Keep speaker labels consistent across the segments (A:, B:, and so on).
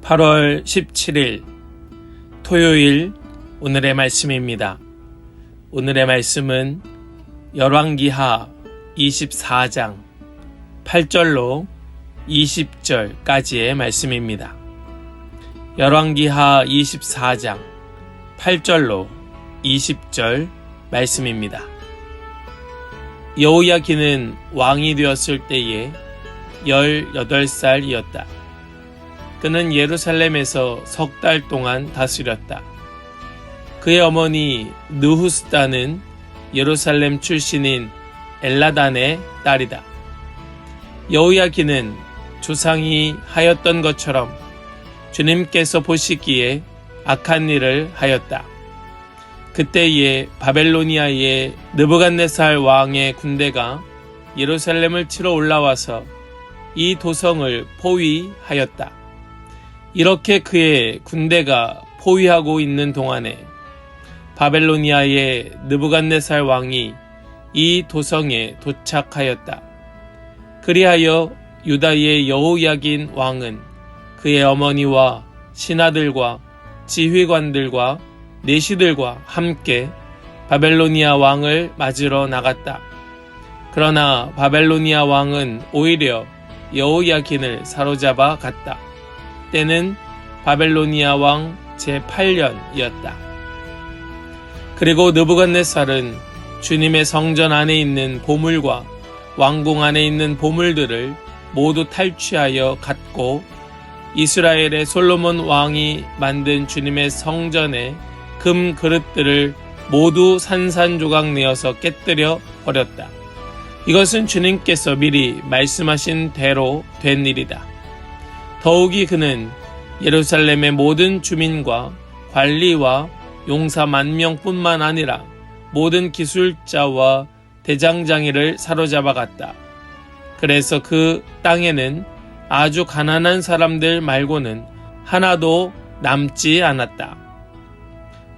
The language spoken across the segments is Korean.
A: 8월 17일 토요일 오늘의 말씀입니다. 오늘의 말씀은 열왕기하 24장 8절로 20절까지의 말씀입니다. 열왕기하 24장 8절로 20절 말씀입니다. 여호야긴은 왕이 되었을 때에 18살이었다. 그는 예루살렘에서 석 달 동안 다스렸다. 그의 어머니 느후스다는 예루살렘 출신인 엘라단의 딸이다. 여호야긴은 조상이 하였던 것처럼 주님께서 보시기에 악한 일을 하였다. 그때에 바벨로니아의 느부갓네살 왕의 군대가 예루살렘을 치러 올라와서 이 도성을 포위하였다. 이렇게 그의 군대가 포위하고 있는 동안에 바벨로니아의 느부갓네살 왕이 이 도성에 도착하였다. 그리하여 유다의 여호야긴 왕은 그의 어머니와 신하들과 지휘관들과 내시들과 함께 바벨로니아 왕을 맞으러 나갔다. 그러나 바벨로니아 왕은 오히려 여호야긴을 사로잡아 갔다. 때는 바벨로니아 왕 제8년이었다. 그리고 느부갓네살은 주님의 성전 안에 있는 보물과 왕궁 안에 있는 보물들을 모두 탈취하여 갔고 이스라엘의 솔로몬 왕이 만든 주님의 성전의 금 그릇들을 모두 산산조각 내어서 깨뜨려 버렸다. 이것은 주님께서 미리 말씀하신 대로 된 일이다. 더욱이 그는 예루살렘의 모든 주민과 관리와 용사 10,000명뿐만 아니라 모든 기술자와 대장장이를 사로잡아 갔다. 그래서 그 땅에는 아주 가난한 사람들 말고는 하나도 남지 않았다.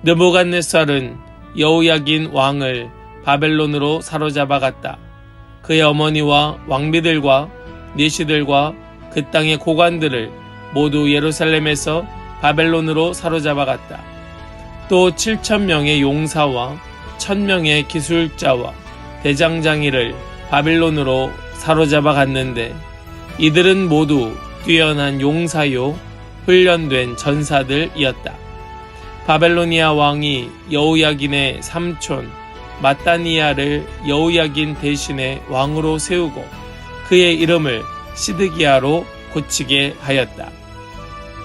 A: 느부갓네살은 여호야긴 왕을 바벨론으로 사로잡아 갔다. 그의 어머니와 왕비들과 내시들과 그 땅의 고관들을 모두 예루살렘에서 바벨론으로 사로잡아 갔다. 또 7,000명의 용사와 1,000명의 기술자와 대장장이를 바벨론으로 사로잡아 갔는데 이들은 모두 뛰어난 용사요 훈련된 전사들이었다. 바벨로니아 왕이 여호야긴의 삼촌 마따니야를 여호야긴 대신에 왕으로 세우고 그의 이름을 시드기야로 고치게 하였다.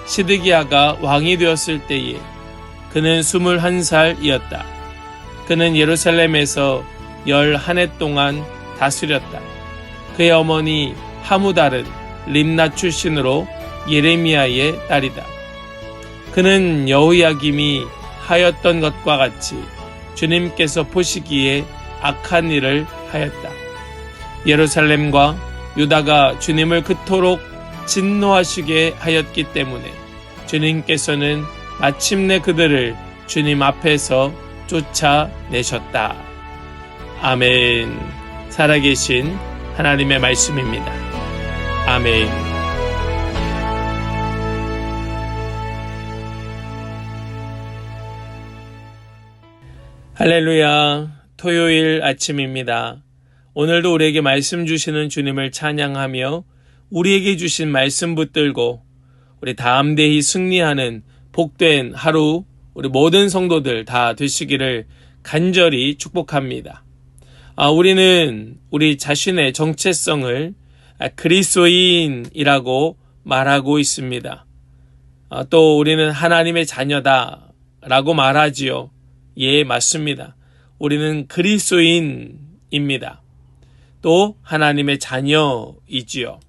A: 시드기야가 왕이 되었을 때에 그는 21살이었다. 그는 예루살렘에서 11해 동안 다스렸다. 그의 어머니 하무달은 림나 출신으로 예레미야의 딸이다. 그는 여호야김이 하였던 것과 같이 주님께서 보시기에 악한 일을 하였다. 예루살렘과 유다가 주님을 그토록 진노하시게 하였기 때문에 주님께서는 마침내 그들을 주님 앞에서 쫓아내셨다. 아멘. 살아계신 하나님의 말씀입니다. 아멘. 할렐루야. 토요일 아침입니다. 오늘도 우리에게 말씀 주시는 주님을 찬양하며 우리에게 주신 말씀 붙들고 우리 담대히 승리하는 복된 하루 우리 모든 성도들 다 되시기를 간절히 축복합니다. 우리는 우리 자신의 정체성을 그리스도인이라고 말하고 있습니다. 또 우리는 하나님의 자녀다라고 말하지요. 예, 맞습니다. 우리는 그리스도인입니다. 또 하나님의 자녀이지요.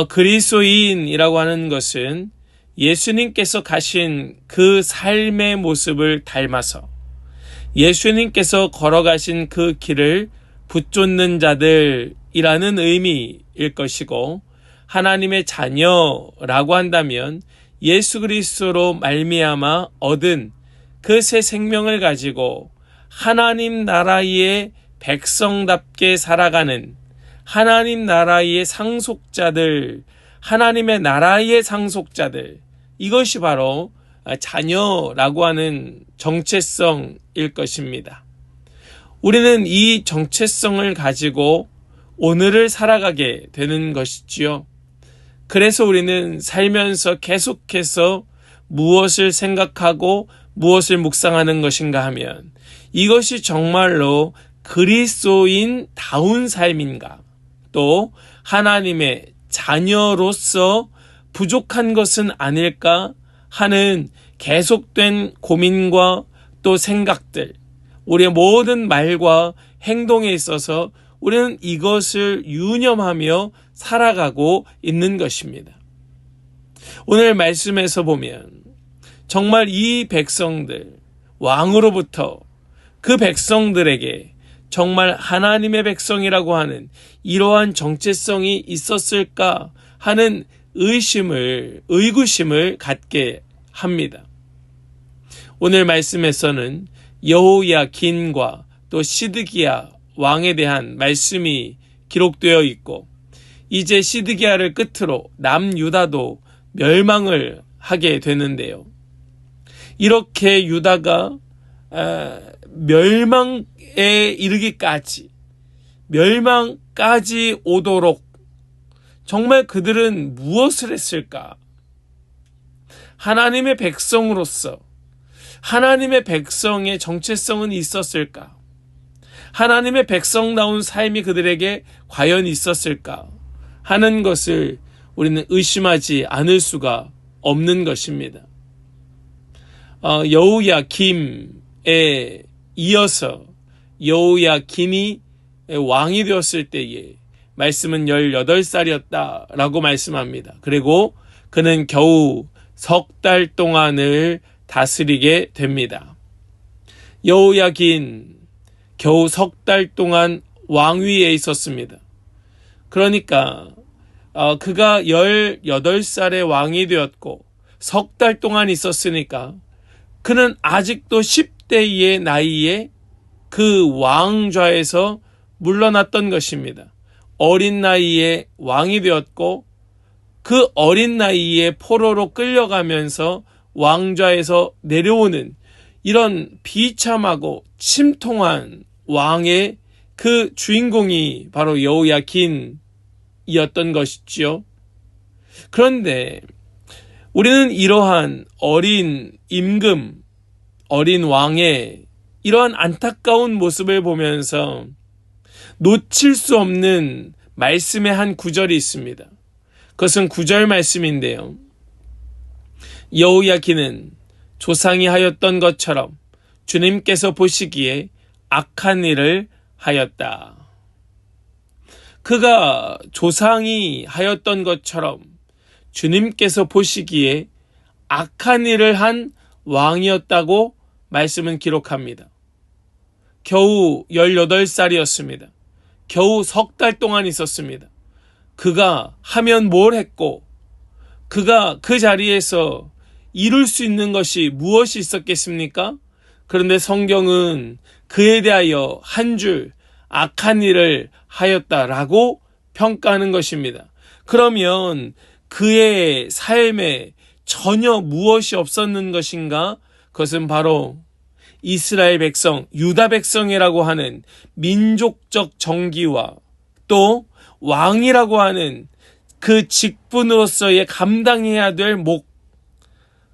A: 그리스도인이라고 하는 것은 예수님께서 가신 그 삶의 모습을 닮아서 예수님께서 걸어가신 그 길을 붙쫓는 자들이라는 의미일 것이고 하나님의 자녀라고 한다면 예수 그리스도로 말미암아 얻은 그 새 생명을 가지고 하나님 나라의 백성답게 살아가는 하나님 나라의 상속자들, 하나님의 나라의 상속자들, 이것이 바로 자녀라고 하는 정체성일 것입니다. 우리는 이 정체성을 가지고 오늘을 살아가게 되는 것이지요. 그래서 우리는 살면서 계속해서 무엇을 생각하고 무엇을 묵상하는 것인가 하면 이것이 정말로 그리스도인다운 삶인가, 또 하나님의 자녀로서 부족한 것은 아닐까 하는 계속된 고민과 또 생각들, 우리의 모든 말과 행동에 있어서 우리는 이것을 유념하며 살아가고 있는 것입니다. 오늘 말씀에서 보면 정말 이 백성들, 왕으로부터 그 백성들에게 정말 하나님의 백성이라고 하는 이러한 정체성이 있었을까 하는 의구심을 갖게 합니다. 오늘 말씀에서는 여호야긴과 또 시드기야 왕에 대한 말씀이 기록되어 있고, 이제 시드기야를 끝으로 남유다도 멸망을 하게 되는데요. 이렇게 유다가 멸망에 이르기까지, 멸망까지 오도록 정말 그들은 무엇을 했을까? 하나님의 백성으로서 하나님의 백성의 정체성은 있었을까? 하나님의 백성다운 삶이 그들에게 과연 있었을까 하는 것을 우리는 의심하지 않을 수가 없는 것입니다. 여호야김에 이어서 여호야긴이 왕이 되었을 때에 말씀은 18살이었다라고 말씀합니다. 그리고 그는 겨우 3달 동안을 다스리게 됩니다. 여호야긴 겨우 3달 동안 왕위에 있었습니다. 그러니까 그가 18살에 왕이 되었고 3달 동안 있었으니까 그는 아직도 10대의 나이에 그 왕좌에서 물러났던 것입니다. 어린 나이에 왕이 되었고 그 어린 나이에 포로로 끌려가면서 왕좌에서 내려오는 이런 비참하고 침통한 왕의 그 주인공이 바로 여호야긴이었던 것이지요. 그런데 우리는 이러한 어린 임금, 어린 왕의 이러한 안타까운 모습을 보면서 놓칠 수 없는 말씀의 한 구절이 있습니다. 그것은 9절 말씀인데요. 여호야긴은 조상이 하였던 것처럼 주님께서 보시기에 악한 일을 하였다. 그가 조상이 하였던 것처럼 주님께서 보시기에 악한 일을 한 왕이었다고 말씀은 기록합니다. 겨우 18살이었습니다. 겨우 3달 동안 있었습니다. 그가 하면 뭘 했고 그가 그 자리에서 이룰 수 있는 것이 무엇이 있었겠습니까? 그런데 성경은 그에 대하여 한 줄 악한 일을 하였다라고 평가하는 것입니다. 그러면 그의 삶에 전혀 무엇이 없었는 것인가? 그것은 바로 이스라엘 백성, 유다 백성이라고 하는 민족적 정기와 또 왕이라고 하는 그 직분으로서의 감당해야 될 목,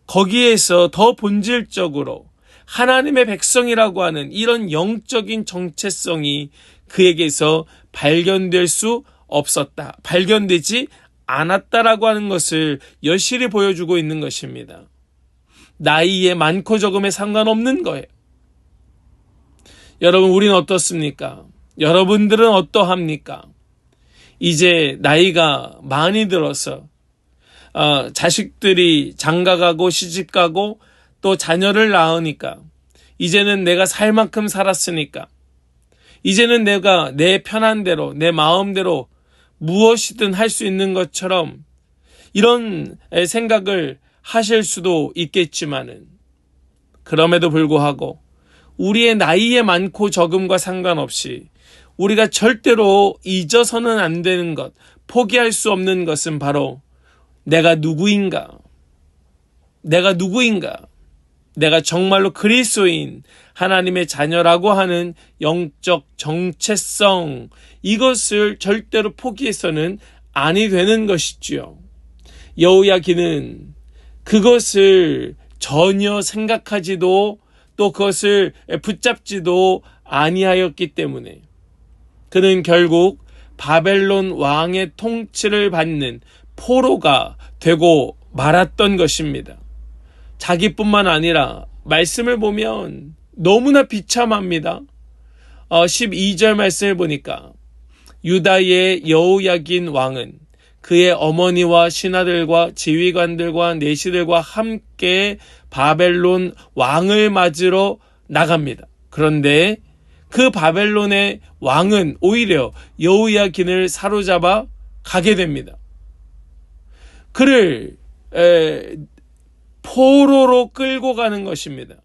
A: 거기에서 더 본질적으로 하나님의 백성이라고 하는 이런 영적인 정체성이 그에게서 발견될 수 없었다. 발견되지 않았다라고 하는 것을 여실히 보여주고 있는 것입니다. 나이에 많고 적음에 상관없는 거예요. 여러분, 우리는 어떻습니까? 여러분들은 어떠합니까? 이제 나이가 많이 들어서 자식들이 장가가고 시집가고 또 자녀를 낳으니까 이제는 내가 살 만큼 살았으니까 이제는 내가 내 편한 대로 내 마음대로 무엇이든 할 수 있는 것처럼 이런 생각을 하실 수도 있겠지만은, 그럼에도 불구하고 우리의 나이에 많고 적음과 상관없이 우리가 절대로 잊어서는 안 되는 것, 포기할 수 없는 것은 바로 내가 누구인가? 내가 누구인가? 내가 정말로 그리스도인 하나님의 자녀라고 하는 영적 정체성, 이것을 절대로 포기해서는 아니 되는 것이지요. 여호야긴은 그것을 전혀 생각하지도 또 그것을 붙잡지도 아니하였기 때문에 그는 결국 바벨론 왕의 통치를 받는 포로가 되고 말았던 것입니다. 자기뿐만 아니라 말씀을 보면 너무나 비참합니다. 12절 말씀을 보니까 유다의 여호야긴 왕은 그의 어머니와 신하들과 지휘관들과 내시들과 함께 바벨론 왕을 맞으러 나갑니다. 그런데 그 바벨론의 왕은 오히려 여호야긴을 사로잡아 가게 됩니다. 그를 포로로 끌고 가는 것입니다.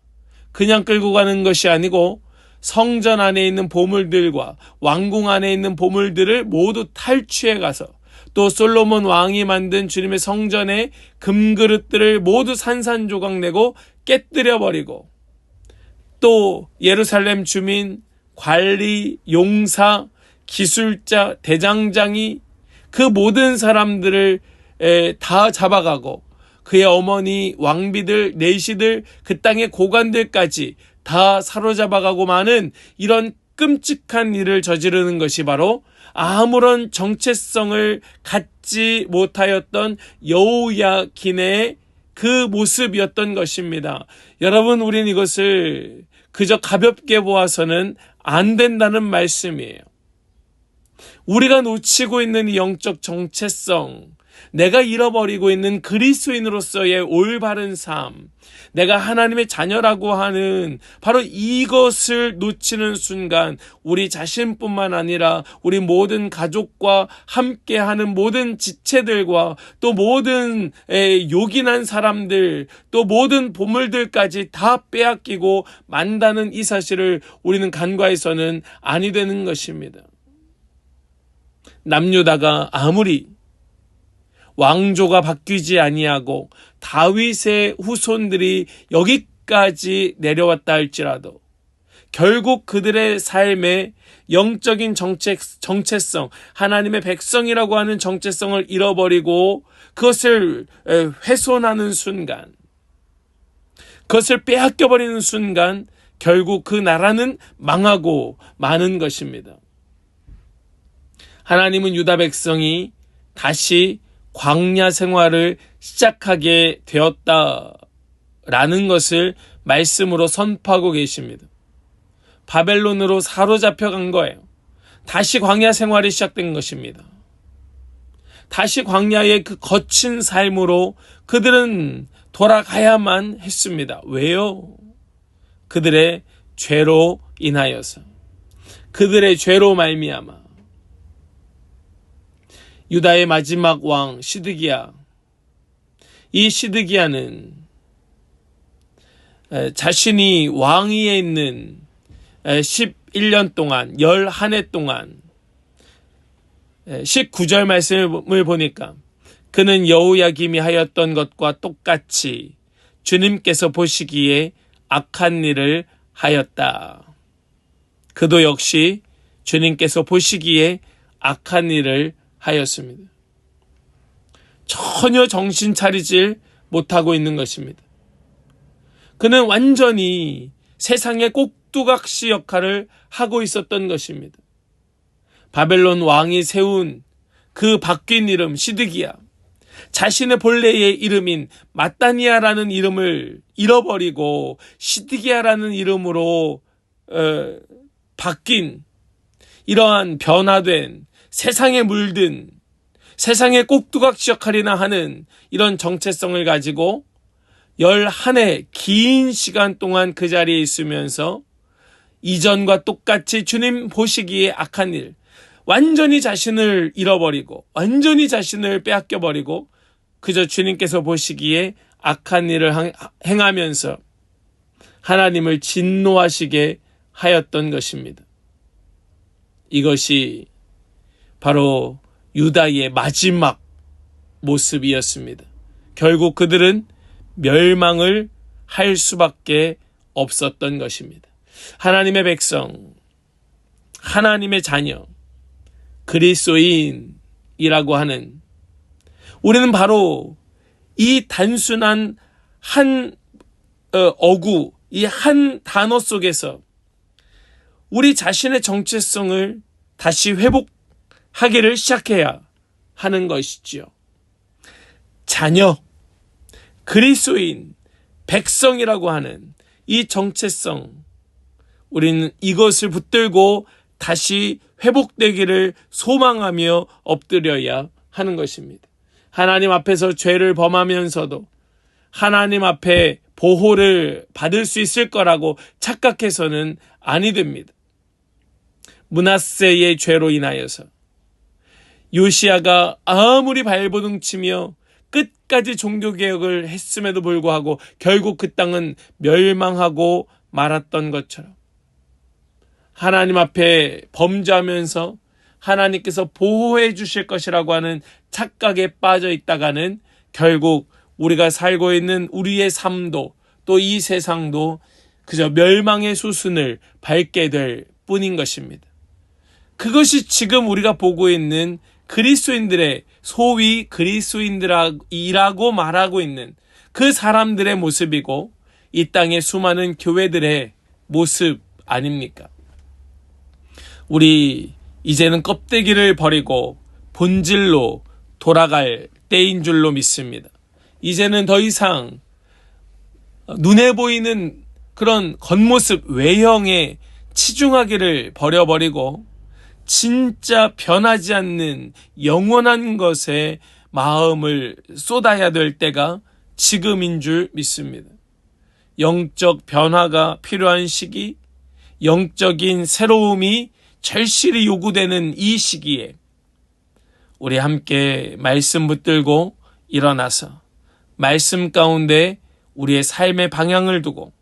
A: 그냥 끌고 가는 것이 아니고 성전 안에 있는 보물들과 왕궁 안에 있는 보물들을 모두 탈취해 가서 또 솔로몬 왕이 만든 주님의 성전의 금그릇들을 모두 산산조각 내고 깨뜨려 버리고 또 예루살렘 주민, 관리, 용사, 기술자, 대장장이 그 모든 사람들을 다 잡아가고 그의 어머니, 왕비들, 내시들, 그 땅의 고관들까지 다 사로잡아가고 마는 이런 끔찍한 일을 저지르는 것이 바로 아무런 정체성을 갖지 못하였던 여호야긴의 그 모습이었던 것입니다. 여러분, 우린 이것을 그저 가볍게 보아서는 안 된다는 말씀이에요. 우리가 놓치고 있는 이 영적 정체성, 내가 잃어버리고 있는 그리스도인으로서의 올바른 삶, 내가 하나님의 자녀라고 하는 바로 이것을 놓치는 순간 우리 자신뿐만 아니라 우리 모든 가족과 함께하는 모든 지체들과 또 모든 요긴한 사람들 또 모든 보물들까지 다 빼앗기고 만다는 이 사실을 우리는 간과해서는 아니 되는 것입니다. 남유다가 아무리 왕조가 바뀌지 아니하고 다윗의 후손들이 여기까지 내려왔다 할지라도 결국 그들의 삶의 영적인 정체성, 하나님의 백성이라고 하는 정체성을 잃어버리고 그것을 훼손하는 순간, 그것을 빼앗겨버리는 순간 결국 그 나라는 망하고 마는 것입니다. 하나님은 유다 백성이 다시 광야 생활을 시작하게 되었다라는 것을 말씀으로 선포하고 계십니다. 바벨론으로 사로잡혀 간 거예요. 다시 광야 생활이 시작된 것입니다. 다시 광야의 그 거친 삶으로 그들은 돌아가야만 했습니다. 왜요? 그들의 죄로 인하여서, 그들의 죄로 말미암아. 유다의 마지막 왕 시드기야, 이 시드기야는 자신이 왕위에 있는 11년 동안 11해 동안 19절 말씀을 보니까 그는 여호야김이 하였던 것과 똑같이 주님께서 보시기에 악한 일을 하였다. 그도 역시 주님께서 보시기에 악한 일을 하였습니다. 전혀 정신 차리질 못하고 있는 것입니다. 그는 완전히 세상의 꼭두각시 역할을 하고 있었던 것입니다. 바벨론 왕이 세운 그 바뀐 이름 시드기야, 자신의 본래의 이름인 마따니아라는 이름을 잃어버리고 시드기야라는 이름으로 바뀐 이러한 변화된 세상에 물든 세상의 꼭두각시 역할이나 하는 이런 정체성을 가지고 11해 긴 시간 동안 그 자리에 있으면서 이전과 똑같이 주님 보시기에 악한 일, 완전히 자신을 잃어버리고 완전히 자신을 빼앗겨버리고 그저 주님께서 보시기에 악한 일을 행하면서 하나님을 진노하시게 하였던 것입니다. 이것이 바로 유다의 마지막 모습이었습니다. 결국 그들은 멸망을 할 수밖에 없었던 것입니다. 하나님의 백성, 하나님의 자녀, 그리스도인이라고 하는 우리는 바로 이 단순한 한 어구, 이 한 단어 속에서 우리 자신의 정체성을 다시 회복하기를 시작해야 하는 것이지요. 자녀, 그리스도인, 백성이라고 하는 이 정체성, 우리는 이것을 붙들고 다시 회복되기를 소망하며 엎드려야 하는 것입니다. 하나님 앞에서 죄를 범하면서도 하나님 앞에 보호를 받을 수 있을 거라고 착각해서는 아니 됩니다. 므낫세의 죄로 인하여서 요시야가 아무리 발버둥치며 끝까지 종교개혁을 했음에도 불구하고 결국 그 땅은 멸망하고 말았던 것처럼 하나님 앞에 범죄하면서 하나님께서 보호해 주실 것이라고 하는 착각에 빠져 있다가는 결국 우리가 살고 있는 우리의 삶도 또 이 세상도 그저 멸망의 수순을 밟게 될 뿐인 것입니다. 그것이 지금 우리가 보고 있는 그리스도인들의 소위 그리스도인들이라고 말하고 있는 그 사람들의 모습이고 이 땅의 수많은 교회들의 모습 아닙니까? 우리 이제는 껍데기를 버리고 본질로 돌아갈 때인 줄로 믿습니다. 이제는 더 이상 눈에 보이는 그런 겉모습 외형에 치중하기를 버려버리고 진짜 변하지 않는 영원한 것에 마음을 쏟아야 될 때가 지금인 줄 믿습니다. 영적 변화가 필요한 시기, 영적인 새로움이 절실히 요구되는 이 시기에 우리 함께 말씀 붙들고 일어나서 말씀 가운데 우리의 삶의 방향을 두고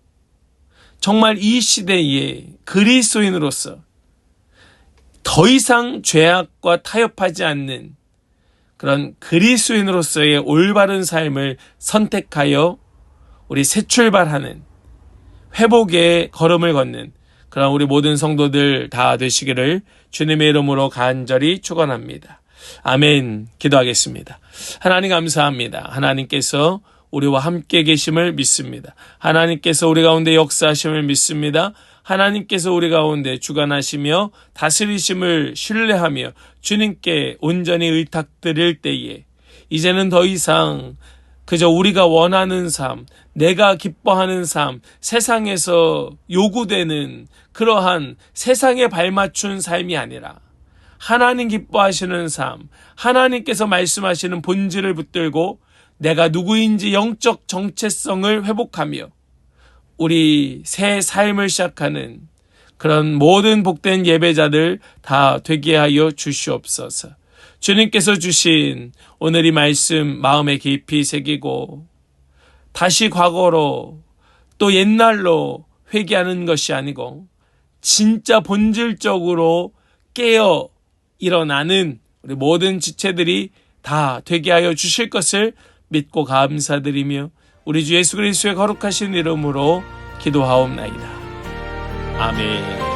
A: 정말 이 시대에 그리스도인으로서 더 이상 죄악과 타협하지 않는 그런 그리스도인으로서의 올바른 삶을 선택하여 우리 새 출발하는 회복의 걸음을 걷는 그런 우리 모든 성도들 다 되시기를 주님의 이름으로 간절히 축원합니다. 아멘. 기도하겠습니다. 하나님 감사합니다. 하나님께서 우리와 함께 계심을 믿습니다. 하나님께서 우리 가운데 역사하심을 믿습니다. 하나님께서 우리 가운데 주관하시며 다스리심을 신뢰하며 주님께 온전히 의탁드릴 때에 이제는 더 이상 그저 우리가 원하는 삶, 내가 기뻐하는 삶, 세상에서 요구되는 그러한 세상에 발맞춘 삶이 아니라 하나님 기뻐하시는 삶, 하나님께서 말씀하시는 본질을 붙들고 내가 누구인지 영적 정체성을 회복하며 우리 새 삶을 시작하는 그런 모든 복된 예배자들 다 되게 하여 주시옵소서. 주님께서 주신 오늘 이 말씀 마음에 깊이 새기고 다시 과거로 또 옛날로 회귀하는 것이 아니고 진짜 본질적으로 깨어 일어나는 우리 모든 지체들이 다 되게 하여 주실 것을 믿고 감사드리며 우리 주 예수 그리스도의 거룩하신 이름으로 기도하옵나이다. 아멘.